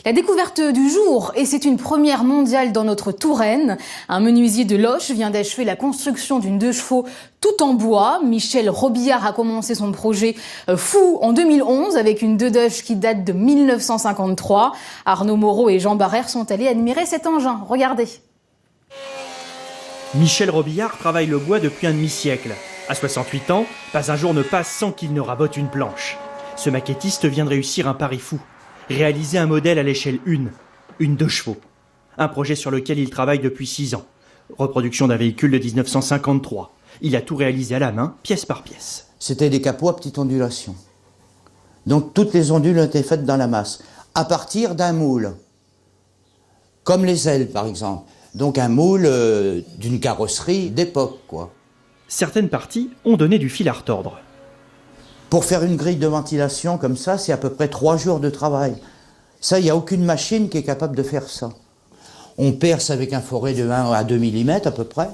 La découverte du jour, et c'est une première mondiale dans notre Touraine. Un menuisier de Loches vient d'achever la construction d'une 2 chevaux tout en bois. Michel Robillard a commencé son projet fou en 2011 avec une 2 Doge qui date de 1953. Arnaud Moreau et Jean Barrère sont allés admirer cet engin. Regardez. Michel Robillard travaille le bois depuis un demi-siècle. À 68 ans, pas un jour ne passe sans qu'il ne rabote une planche. Ce maquettiste vient de réussir un pari fou. Réaliser un modèle à l'échelle 1, une 2 chevaux. Un projet sur lequel il travaille depuis 6 ans. Reproduction d'un véhicule de 1953. Il a tout réalisé à la main, pièce par pièce. C'était des capots à petite ondulation. Donc toutes les ondules ont été faites dans la masse, à partir d'un moule. Comme les ailes, par exemple. Donc un moule d'une carrosserie d'époque, quoi. Certaines parties ont donné du fil à retordre. Pour faire une grille de ventilation comme ça, c'est à peu près 3 jours de travail. Ça, il n'y a aucune machine qui est capable de faire ça. On perce avec un forêt de 1 à 2 mm à peu près.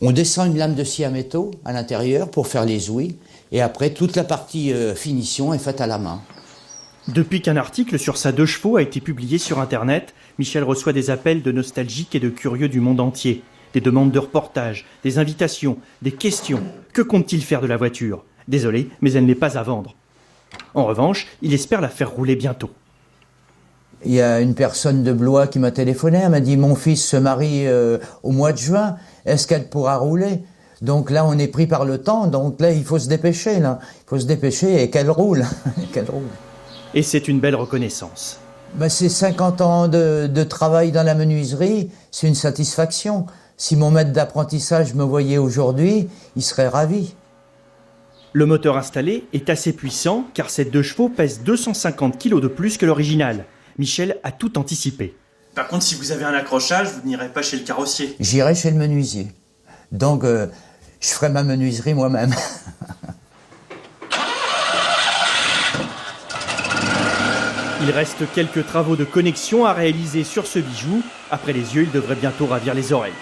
On descend une lame de scie à métaux à l'intérieur pour faire les ouïes. Et après, toute la partie finition est faite à la main. Depuis qu'un article sur sa 2 chevaux a été publié sur Internet, Michel reçoit des appels de nostalgiques et de curieux du monde entier. Des demandes de reportages, des invitations, des questions. Que compte-t-il faire de la voiture ? Désolé, mais elle n'est pas à vendre. En revanche, il espère la faire rouler bientôt. Il y a une personne de Blois qui m'a téléphoné, elle m'a dit « Mon fils se marie au mois de juin, est-ce qu'elle pourra rouler ?» Donc là, on est pris par le temps, donc là, il faut se dépêcher, là. Il faut se dépêcher et qu'elle roule. Qu'elle roule. Et c'est une belle reconnaissance. C'est 50 ans de travail dans la menuiserie, c'est une satisfaction. Si mon maître d'apprentissage me voyait aujourd'hui, il serait ravi. Le moteur installé est assez puissant car cette 2 chevaux pèse 250 kg de plus que l'original. Michel a tout anticipé. Par contre, si vous avez un accrochage, vous n'irez pas chez le carrossier. J'irai chez le menuisier. Donc, je ferai ma menuiserie moi-même. Il reste quelques travaux de connexion à réaliser sur ce bijou. Après les yeux, il devrait bientôt ravir les oreilles.